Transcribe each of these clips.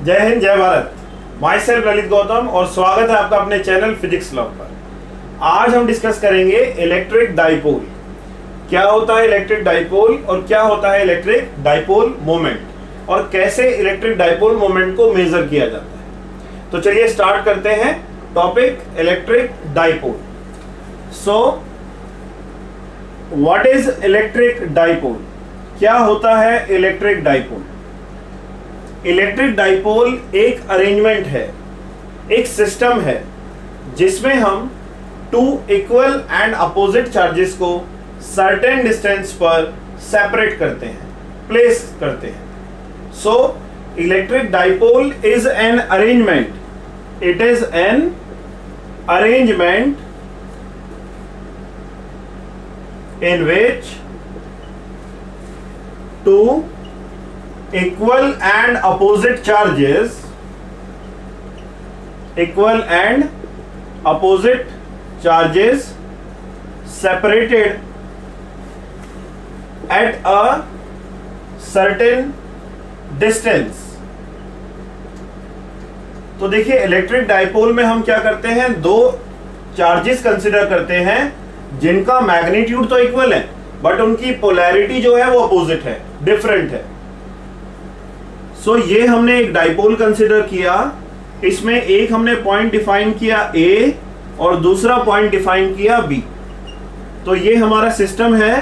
जय हिंद, जय Bharat. My self Lalit Gautam और स्वागत है आपका अपने चैनल फिजिक्स लव पर। आज हम डिस्कस करेंगे इलेक्ट्रिक डाइपोल। क्या होता है इलेक्ट्रिक डाइपोल और क्या होता है इलेक्ट्रिक डाइपोल मोमेंट और कैसे इलेक्ट्रिक डाइपोल मोमेंट को मेजर किया जाता है। तो चलिए स्टार्ट करते हैं topic electric dipole. So what is electric dipole? क्या होता है इलेक्ट्रिक डाइपोल? इलेक्ट्रिक डाइपोल एक अरेंजमेंट है, एक सिस्टम है जिसमें हम two equal and opposite charges को सर्टेन डिस्टेंस पर सेपरेट करते हैं, प्लेस करते हैं। So electric dipole is an arrangement, it is an arrangement in which two equal and opposite charges separated at a certain distance। तो देखिए electric dipole में हम क्या करते हैं, दो चार्जेस कंसिडर करते हैं जिनका मैग्नीट्यूड तो इक्वल है बट उनकी पोलैरिटी जो है वो अपोजिट है, डिफरेंट है। सो ये हमने एक डाइपोल कंसिडर किया। इसमें एक हमने पॉइंट डिफाइन किया ए और दूसरा पॉइंट डिफाइन किया बी। तो ये हमारा सिस्टम है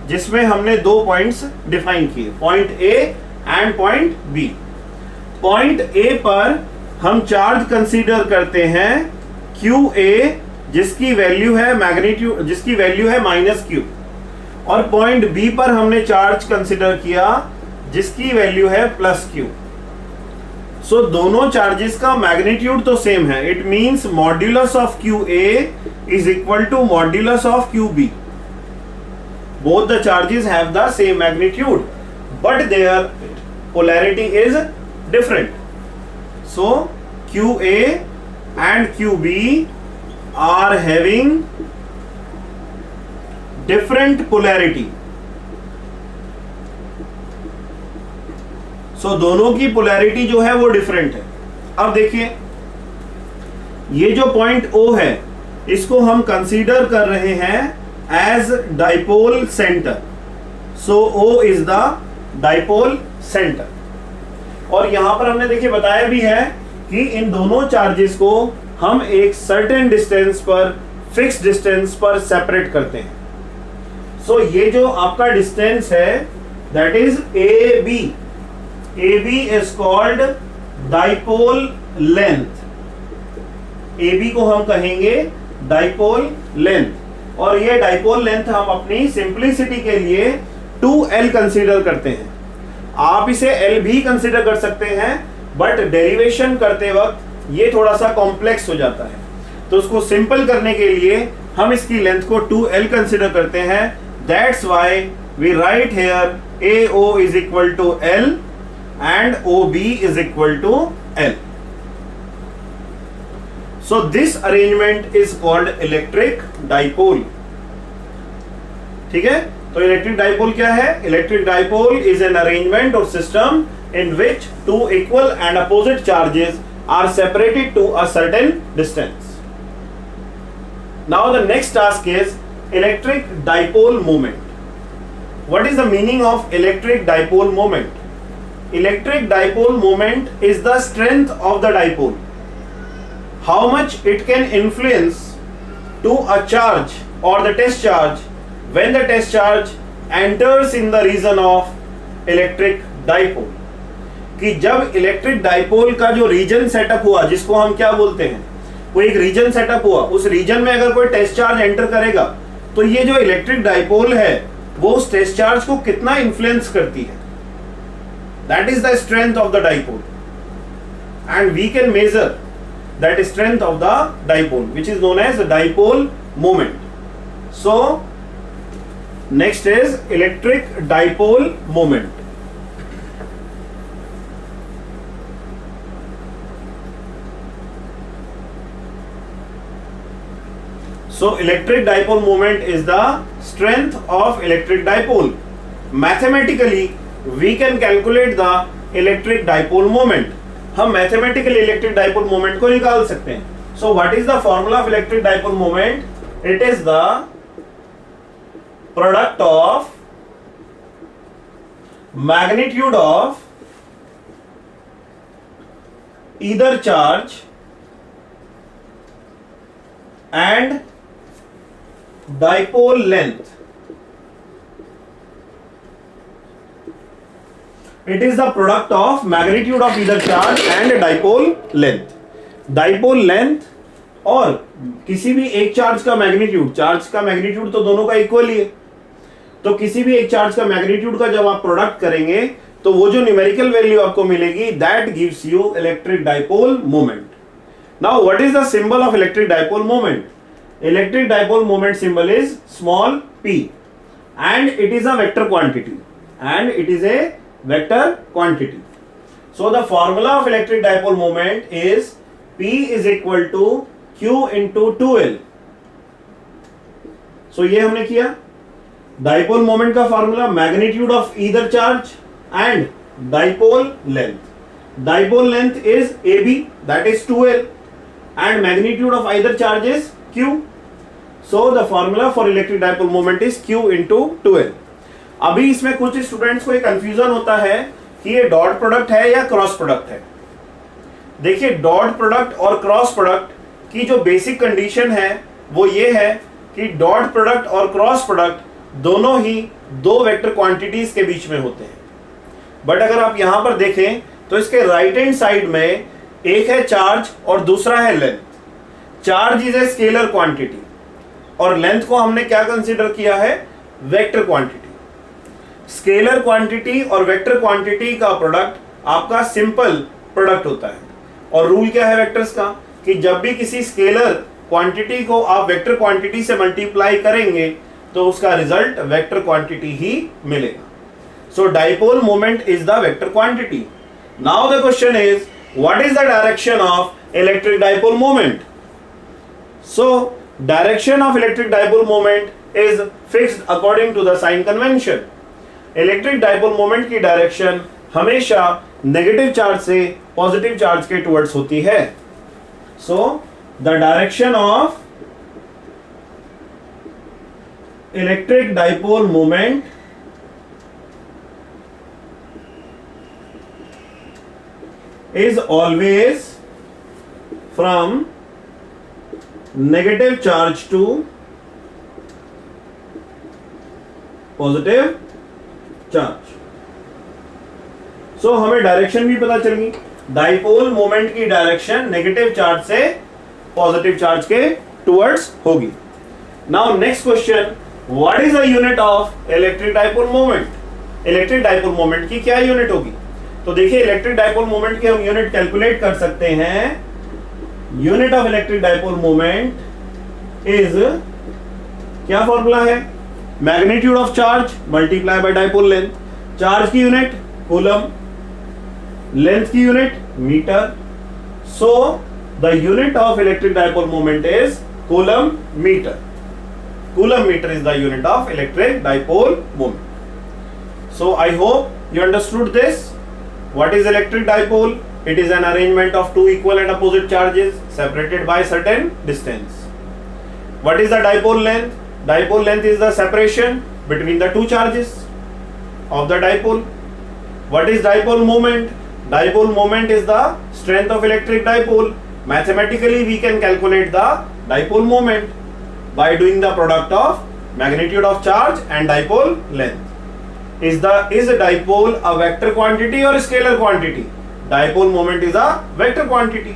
जिसमें हमने दो पॉइंट्स डिफाइन किए, point A and point B. Point A पर हम चार्ज कंसीडर करते हैं क्यू ए, जिसकी वैल्यू है मैग्नीट्यूड, जिसकी वैल्यू है -q, और पॉइंट बी पर हमने चार्ज कंसिडर किया जिसकी वैल्यू है +q। सो दोनों चार्जेस का मैग्नीट्यूड तो सेम है। It means modulus of QA is equal to modulus of QB। Both the charges have the same magnitude but their polarity is different. So QA and QB are having different polarity। So दोनों की polarity जो है वो different है। अब देखिए ये जो पॉइंट O है इसको हम कंसीडर कर रहे हैं as dipole centre. So O is the dipole centre. और यहां पर हमने देखिए बताया भी है कि इन दोनों चार्जेस को हम एक सर्टेन डिस्टेंस पर, फिक्स डिस्टेंस पर सेपरेट करते हैं। सो ये जो आपका डिस्टेंस है that is AB। AB is called dipole length. AB को हम कहेंगे डाइपोल लेंथ। और ये डाइपोल लेंथ हम अपनी सिंप्लिसिटी के लिए 2L कंसीडर करते हैं। आप इसे L भी कंसीडर कर सकते हैं बट डेरिवेशन करते वक्त ये थोड़ा सा कॉम्प्लेक्स हो जाता है, तो उसको सिंपल करने के लिए हम इसकी लेंथ को 2L कंसीडर करते हैं। That's why we write here AO is equal to L and OB is equal to L। So this arrangement is called electric dipole. ठीक है, तो इलेक्ट्रिक डाइपोल क्या है? Electric dipole is an arrangement और system in which two equal and opposite charges are separated to a certain distance. Now the next task is electric dipole moment. What is the meaning of electric dipole moment? Electric dipole moment is the strength of the dipole, how much it can influence to a charge or the test charge when the test charge enters in the region of electric dipole। कि जब electric dipole का जो reason setup हुआ, जिसको हम क्या बोलते हैं, वो एक रीजन सेटअप हुआ, उस रीजन में अगर कोई टेस्ट चार्ज एंटर करेगा तो ये जो इलेक्ट्रिक डाइपोल है वो उस टेस्ट चार्ज को कितना इन्फ्लुएंस करती है। That is the strength of the dipole and we can measure that strength of the dipole which is known as dipole moment. So next is electric dipole moment. So electric dipole moment is the strength of electric dipole. Mathematically, we can calculate the electric dipole moment. हम mathematically electric dipole moment को निकाल सकते हैं। सो what is the formula of electric dipole moment? It is the product of magnitude of either charge and dipole length. It is the product of magnitude of either charge and dipole length. Dipole length और किसी भी एक charge का magnitude तो दोनों का equal ही है, तो किसी भी एक चार्ज का मैग्नीट्यूड का जब आप प्रोडक्ट करेंगे तो वो जो न्यूमेरिकल वैल्यू आपको मिलेगी that gives you electric dipole moment. Now what is the symbol of electric dipole moment? Electric dipole moment symbol is small p and it is a vector quantity. So the formula of electric dipole moment is P is equal to Q into 2L. So ये हमने किया। Dipole moment का formula magnitude of either charge and dipole length. Dipole length is AB, that is 2L, and magnitude of either charge is Q. So the formula for electric dipole moment is Q into 2L. अभी इसमें कुछ students को एक confusion होता है कि ये dot product है या क्रॉस प्रोडक्ट है। देखिए, डॉट प्रोडक्ट और क्रॉस प्रोडक्ट की जो बेसिक कंडीशन है वो ये है कि डॉट प्रोडक्ट और क्रॉस प्रोडक्ट दोनों ही दो वेक्टर क्वांटिटीज के बीच में होते हैं। बट अगर आप यहां पर देखें तो इसके राइट हैंड साइड में एक है चार्ज और दूसरा है length. Charge is a scalar quantity और लेंथ को हमने क्या कंसीडर किया है? Vector quantity. स्केलर क्वांटिटी और वेक्टर क्वांटिटी का प्रोडक्ट आपका सिंपल प्रोडक्ट होता है। और रूल क्या है वेक्टर्स का कि जब भी किसी स्केलर क्वांटिटी को आप वेक्टर क्वांटिटी से मल्टीप्लाई करेंगे तो उसका रिजल्ट वेक्टर क्वांटिटी ही मिलेगा। So dipole moment is the vector quantity. Now the question is what is the direction of electric dipole moment? So direction of electric dipole moment is fixed according to the sign convention. Electric dipole moment की direction हमेशा negative charge से positive charge के towards होती है। So the direction of electric dipole moment is always from negative charge to positive charge. So हमें direction भी पता चल गई। डाइपोल मोमेंट की डायरेक्शन नेगेटिव चार्ज से पॉजिटिव चार्ज के टुवर्ड्स होगी। Now next question, what is the unit of electric dipole moment? Electric dipole moment की क्या यूनिट होगी? तो देखिए, इलेक्ट्रिक डाइपोल मोमेंट की हम यूनिट कैलकुलेट कर सकते हैं। Unit of electric dipole moment is, क्या फॉर्मूला है? Magnitude of charge multiply by dipole length. Charge की यूनिट कूलम, लेंथ की unit metre. So the unit of electric dipole moment is coulomb metre. Coulomb metre is the unit of electric dipole moment. So I hope you understood this. What is electric dipole? It is an arrangement of two equal and opposite charges separated by certain distance. What is the dipole length? Dipole length is the separation between the two charges of the dipole. What is dipole moment? Dipole moment is the strength of electric dipole. Mathematically, we can calculate the dipole moment by doing the product of magnitude of charge and dipole length. Is a dipole a vector quantity or a scalar quantity? Dipole moment is a vector quantity.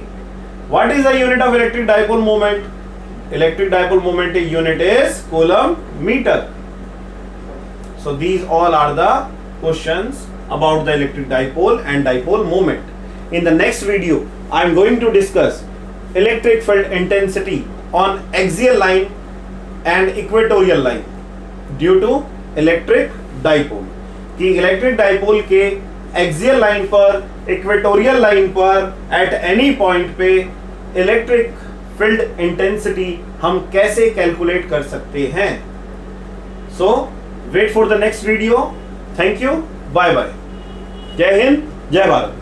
What is the unit of electric dipole moment? Electric dipole moment unit is coulomb meter. So these all are the questions about the electric dipole and dipole moment. In the next video, I am going to discuss electric field intensity on axial line and equatorial line due to electric dipole. कि electric dipole के axial line पर, equatorial line पर, at any point पे electric field intensity हम कैसे calculate कर सकते हैं। So wait for the next video. Thank you, bye bye. जय हिंद, जय भारत।